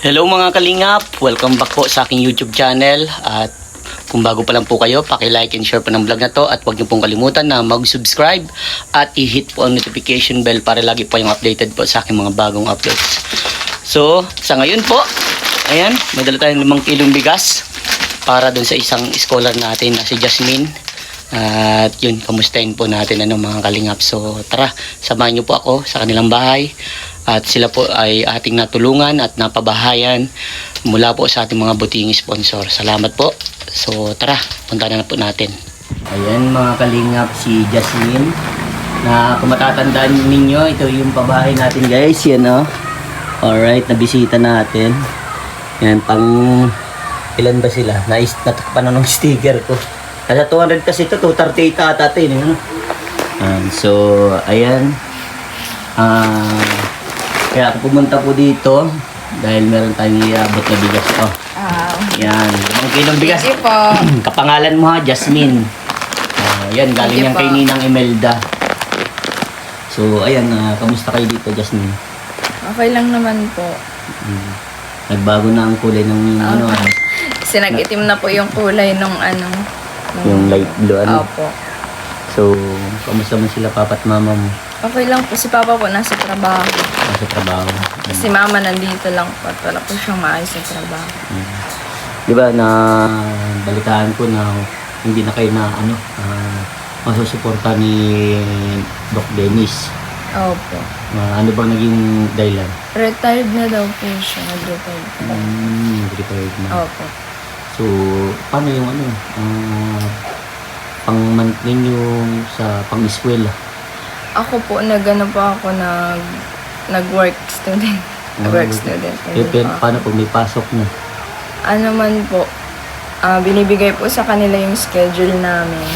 Hello mga kalingap! Welcome back po sa aking YouTube channel. At kung bago pa lang po kayo, paki-like and share po ng vlog na to. At huwag niyo pong kalimutan na mag-subscribe at i-hit po ang notification bell para lagi po yung updated po sa aking mga bagong uploads. So, sa ngayon po, ayan, may dala tayong 5 kilong bigas para dun sa isang scholar natin na si Jasmine. At yun, kamustahin po natin mga kalingap. So tara, samahan niyo po ako sa kanilang bahay. At sila po ay ating natulungan at napabahayan mula po sa ating mga buting sponsor. Salamat po. So tara, punta na po natin. Ayan mga kalingap, si Jasmine. Na kung matatandaan ninyo, ito yung pabahay natin guys. Yan o. Alright, nabisita natin. Yan, pang ilan ba sila? Natakpan na ng sticker ko. Kaya 200 kasi ito, 238 ata ito yun. So, ayan. Kaya ako pumunta po dito dahil meron tayong iabot na bigas. Oh, yan. 5 kilong bigas. Kapangalan mo ha, Jasmine. Yan, galing yan kay Ninang Imelda. So, ayan. Kamusta kayo dito, Jasmine? Okay lang naman po. Nagbago na ang kulay ng Kasi nag-itim na po yung kulay nung yung light blue Opo. So, kamusta man sila papa at mama mo? Okay lang po. Si Papa po nasa trabaho. Nasa trabaho. Si Mama nandito lang po at wala po siyang maayos sa trabaho. Di ba na balitaan ko na hindi na kayo na masusuporta ni Doc Dennis. Opo. Ano bang naging dahilan? Retired na daw po siya. Nag-retired na. Retired na. Opo. So, paano yung pang-monthly yung sa pang-eskwela? Ako po, nag-work student. Nag-work student. Paano pag may pasok na? Ano man po, binibigay po sa kanila yung schedule namin.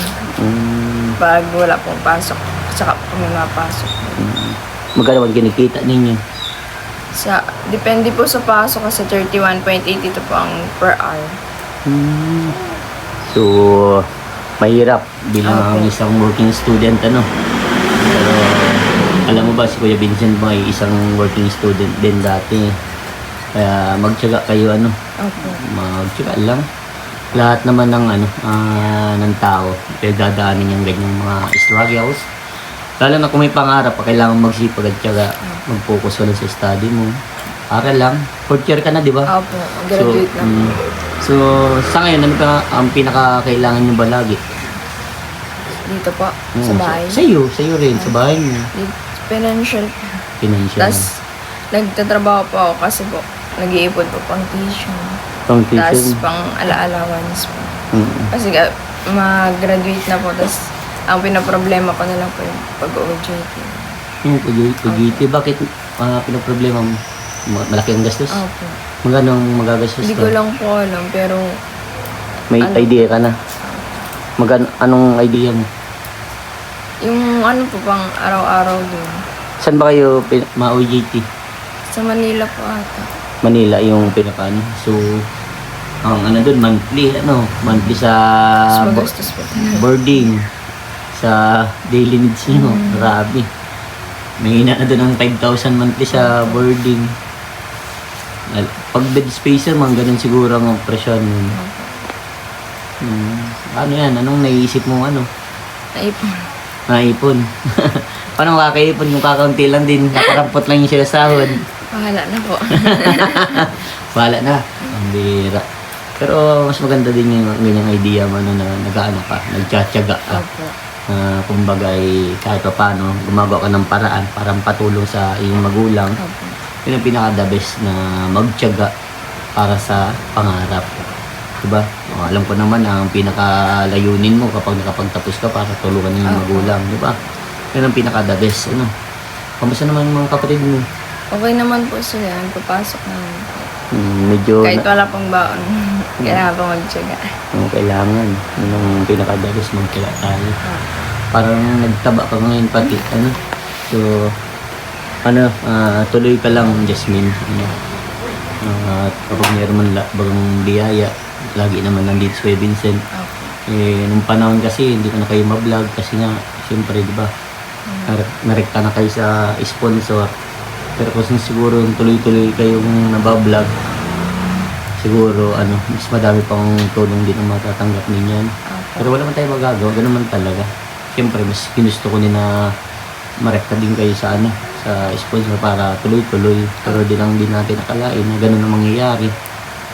Pag wala pong pasok, saka po may mapasok. Magkano ang kinikita ninyo? Depende po sa pasok kasi 31.82 po ang per hour. So, mahirap bilang isang working student, Pero, alam mo ba, si Kuya Vincent mo ay isang working student din dati. Kaya, magtiyaga kayo, Opo. Magtiyaga lang. Lahat naman ng tao, dadaanin yung ganyang mga struggles. Lalo na kung may pangarap, kailangan magsipag at tiyaga, mag-focus ka lang sa study mo. Aral lang. 4th year ka na, di ba? Opo, graduate na po. So, sa ngayon, ano ka ang pinaka-kailangan nyo ba lagi? Dito po, sa bahay. Sa iyo rin, sa bahay mo. Financial. Tapos, nagtatrabaho po ako kasi po, nag-iipon po pang tuition. Tapos, pang allowance po. Kasi mag-graduate na po, tapos, ang pinaproblema ko na lang po yung pag-OJT. Yung pag-OJT, bakit pinaproblema mo? Malaki ang gastos? Opo. Magkano magagastos ka? Hindi ko lang po alam, pero... May idea ka na? Anong idea mo? Yung po pang araw-araw doon. Saan ba kayo ma-OJT? Sa Manila po ata. Manila yung pinakano. So, ang doon, monthly sa Mas magastos po talaga. boarding, sa daily needs nyo. Grabe. May na doon ang 5,000 monthly sa boarding. Pag bed spacer, ganun siguro ang presyon mo. Ano yan? Anong naisip mo Naipon. Naipon. Paano kakaipon kung kakaunti lang din? Nakarampot lang yung sinasahod. Bahala na po. Bahala na. Ang bira. Pero mas maganda din yung ganyang idea mo na nagtsatsaga ka. Opo. Kumbaga kahit pa paano, gumagawa ka ng paraan para patulong sa iyong magulang. Opo. Yun ang pinaka-the best na magtyaga para sa pangarap. Diba? Alam ko naman ang pinaka-layunin mo kapag nakapagtapos ka para tulungan yung magulang. Diba? Yun ang pinaka-the best. Kamusta naman mga kapatid mo? Okay naman po sila. Papasok naman po. Medyo... Kahit wala pang baon. Kailangan pa magtyaga. Kailangan. Yun ang pinaka-the best, magtyaga tayo. Parang nagtaba ka ngayon pati. So... tuloy ka lang, Jasmine. Kapag meron man bagang biyaya, lagi naman nandito si Vincent. Nung panahon kasi, hindi ko na kayo ma-vlog kasi nga, siyempre, di ba, narekta na kayo sa sponsor. Pero kung siguro tuloy-tuloy kayong nabablog, siguro mas madami pang tulong din ang matatanggap ninyan. Pero wala man tayo magagawa, ganun man talaga. Siyempre, mas ginusto ko din na marekta din kayo sa sa sponsor para tuloy-tuloy. Pero di lang din natin akalain na ganun ang mangyayari.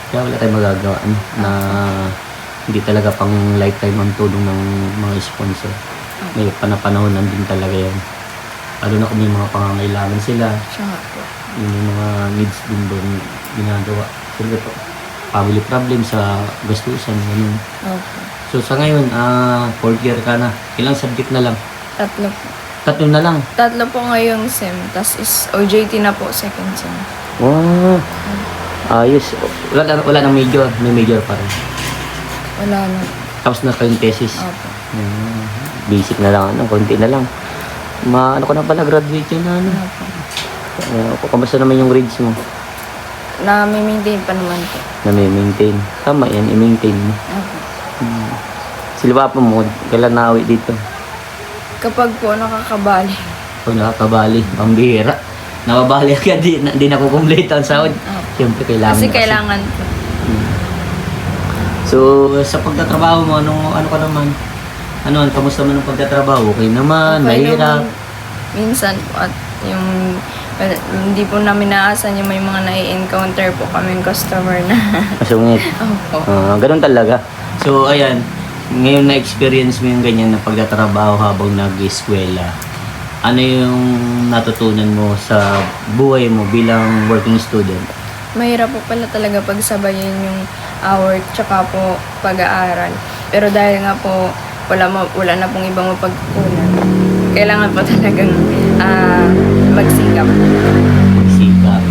Kaya wala tayong magagawa na hindi talaga pang lifetime ang tulong ng mga sponsor. May panahon din talaga yan. Lalo na kung may mga pangangailangan sila. Yung mga needs din doon ginagawa. Siyempre po, family problem sa gastusan. Ganun. So sa ngayon, 4th year ka na. Ilang subject na lang? 3 po. 3 na lang? 3 po ngayong SEM. Tapos is OJT na po, 2nd SEM. Wow. Ayos. Wala nang major. May major pa rin. Wala na. Tapos na kayong thesis. Opo. Basic na lang. Konti na lang. Ano ko na pala, graduate yun na. Kamusta naman yung grades mo? Na-maintain pa naman po. Na-maintain. Tama yan, i-maintain mo. Sila pa mo, kailan nawi dito? Kapag po nakakabali. Pag nakakabali, pambihira. Nakabali agad, di nakukumplete ang sahod. Siyempre, kailangan. Kasi kailangan po. So, sa pagtatrabaho mo, ano ka naman? Kamusta man ang pagtatrabaho? Okay naman, mahirap. Minsan po, at yung hindi po namin naasan yung may mga nai-encounter po kaming customer na. Masungit. Opo. Ganun talaga. So, ayan, ngayon na-experience mo yung ganyan na pagtatrabaho habang nag-eskwela. Ano yung natutunan mo sa buhay mo bilang working student? Mahirap po pala talaga pagsabayin yung work tsaka po pag-aaral. Pero dahil nga po wala na pong ibang mapagkukunan, kailangan po talagang magsikap. Magsikap.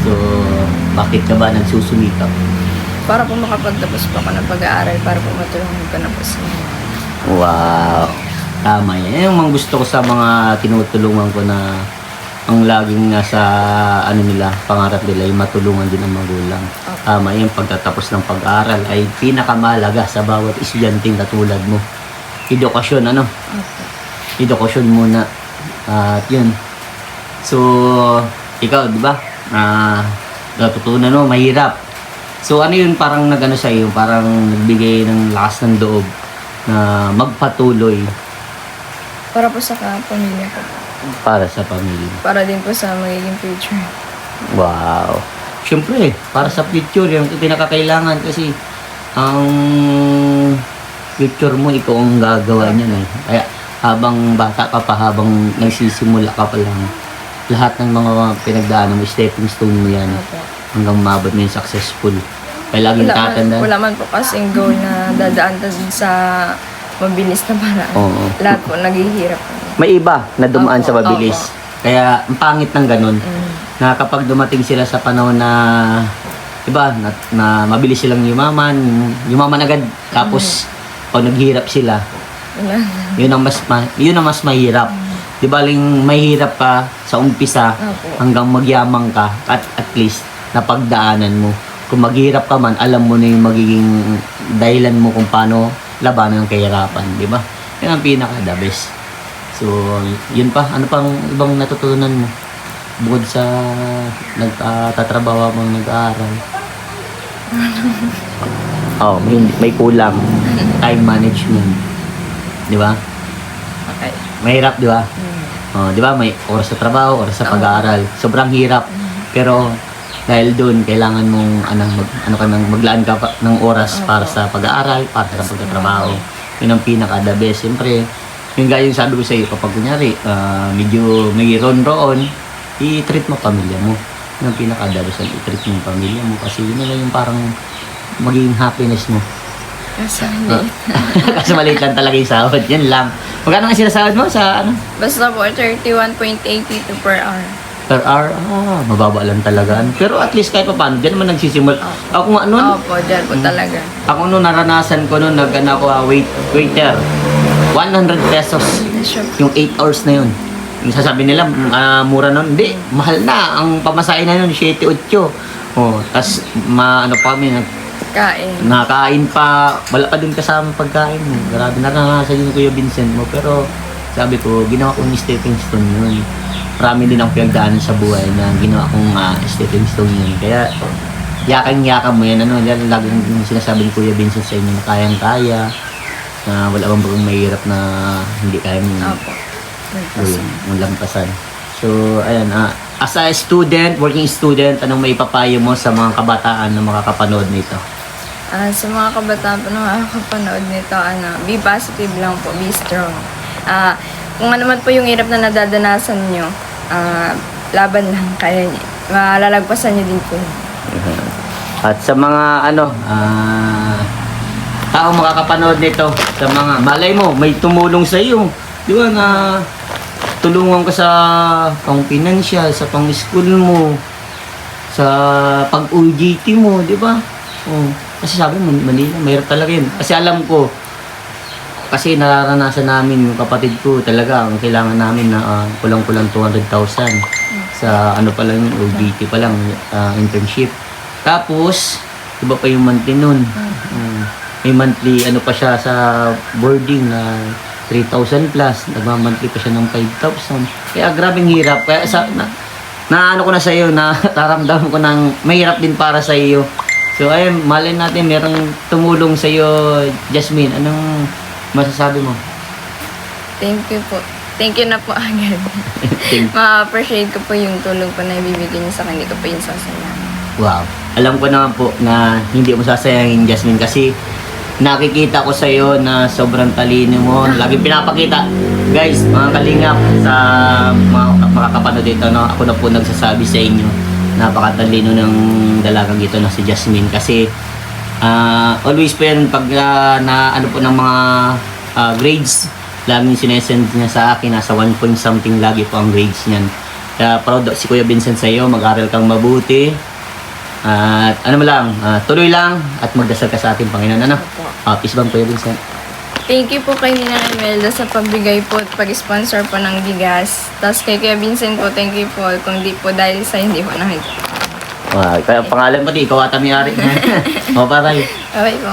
So, bakit ka ba nagsusumikap? Para po makapagtapos po ako ng pag-aaral, para po matulungan ko na po sila. Wow. Tama yan. Yan yung mga gusto ko sa mga tinutulungan ko na ang laging nasa nila, pangarap nila, yung matulungan din ang magulang. Okay. Tama yung pagtatapos ng pag-aaral ay pinakamahalaga sa bawat estudyanteng katulad mo. Edukasyon, Okay. Edukasyon muna. At yun. So, ikaw, di ba? Natutunan mo, mahirap. So, ano yun parang nagano sa iyo, parang nagbigay ng lakas ng loob na magpatuloy. Para po sa pamilya ko. Para sa pamilya. Para din po sa magiging future. Wow. Siyempre, para sa future, yung pinakakailangan kasi ang future mo, ikaw ang gagawa niyan eh. Kaya habang bata ka pa, habang nagsisimula ka pa lang, lahat ng mga pinagdaanan mo, stepping stone mo yan. Okay. Hanggang mabot mo yung successful. Kaya laging tatandaan. Wala man po kasing goal na dadaan sa mabilis na paraan. Oo. Lahat po naghihirap. May iba na dumaan Opo, sa mabilis. Kaya ang pangit ng ganun, na kapag dumating sila sa panahon na iba, na mabilis silang yumaman agad, tapos pag naghirap sila, Wala na. yun ang mas mahirap. Di ba ling mahirap ka sa umpisa Opo. hanggang magyamang ka at least napagdaanan mo. Kung maghirap ka man, alam mo na yung magiging dahilan mo kung paano labanan ng kahirapan, di ba? Yan ang pinaka-the best. So, yun pa. Ano pang ibang natutunan mo? Bukod sa nagtatrabaho habang nag-aaral. May kulang. Time management. Di ba? Okay. Mahirap, di ba? Di ba? May oras sa trabaho, oras sa pag-aaral. Sobrang hirap. Pero dahil doon, kailangan mong maglaan ka ng oras para sa pag-aaral, para sa pagtatrabaho. Yun ang pinaka-the best. Siyempre, yung gaya yung sabi ko sa iyo, kapag kunyari, medyo may roon-roon, i-treat mo pamilya mo. Yun ang pinaka-the best. I-treat mo yung pamilya mo. Kasi yun na lang yung parang magiging happiness mo. Kasi maliit. Kasi maliit lang talaga yung sahod. Yan lang. Magkano nga sinasahod mo sa ano? Basta po, 31.82 per hour. Per hour? Mababa lang talaga. Pero at least kahit pa paano, dyan naman nagsisimula. Ako nga nun, Opo, dyan po talaga. ako nun naranasan ko nun, waiter. 100 pesos. Yung 8 hours na yun. Yung sasabi nila, mura nun. Hindi, mahal na. Ang pamasahe na nun, 7-8. Tas pa kami, Kain. nakain pa. Wala pa dun kasama pagkain mo. Grabe, naranasan yun Kuya Vincent mo. Pero sabi ko, ginawa kong stepping stone yun. Marami din ang pinagdaanan sa buhay na ginawa kong stepping stone yun. Kaya yakan mo yan, ano, yan, laging sinasabi ni Kuya Vincent sa inyo na kayang-kaya, na wala bang bagang mahirap na hindi kaya mo Opo. yung lampasan. So, ayan, as a student, working student, anong may papayo mo sa mga kabataan na makakapanood nito? Sa mga kabataan po na makakapanood nito, be positive lang po, be strong. Kung ano man po yung hirap na nadadanasan nyo, laban lang, kaya malalagpasan nyo din po yun. At sa mga tao makakapanood nito, sa mga malay mo may tumulong sa iyo, di ba, na tulungan ka sa pang financial, sa pang school mo, sa pag UGT mo, di ba? Kasi sabi mo Manila, mahirap talaga yun. Kasi alam ko, kasi nararanasan namin yung kapatid ko, talaga ang kailangan namin na kulang-kulang 200,000 sa ano pa lang yung UGT pa lang, internship. Tapos iba pa yung monthly nun. May monthly pa siya sa boarding na 3,000 plus, nagma-monthly pa siya ng 5,000. Kaya grabing hirap. Kaya na ko na sa iyo, na taramdam ko ng mahirap din para sa iyo. So ayun, malay natin merong tumulong sa iyo, Jasmine. Anong masasabi mo? Thank you po. Thank you na po agad. Ma-appreciate ko po yung tulong po na ibibigay niyo sa akin. Hindi ko po yun sasayang. Wow. Alam ko naman po na hindi mo sasayangin, Jasmine, kasi nakikita ko sa iyo na sobrang talino mo. Lagi pinapakita. Guys, mga kalingap, sa mga makakapanood dito, no, ako na po nagsasabi sa inyo, napakatalino ng dalagang ito na si Jasmine. Kasi always po yan pag na ano po ng mga grades, laging sinesend niya sa akin, nasa 1 point something lagi po ang grades niyan. Kaya proud si Kuya Vincent sa iyo, mag-aral kang mabuti. At ano mo lang, tuloy lang at magdasal ka sa ating Panginoon. Ano? Peace bang Kuya Vincent? Thank you po kay Ninang Imelda sa pagbigay po at pag-sponsor po ng bigas. Tapos kay Kuya Vincent po, thank you po. Kung di po dahil sa hindi po nakita. Kaya pangalan pati, ikaw ata may-ari. O, paray. Okay po.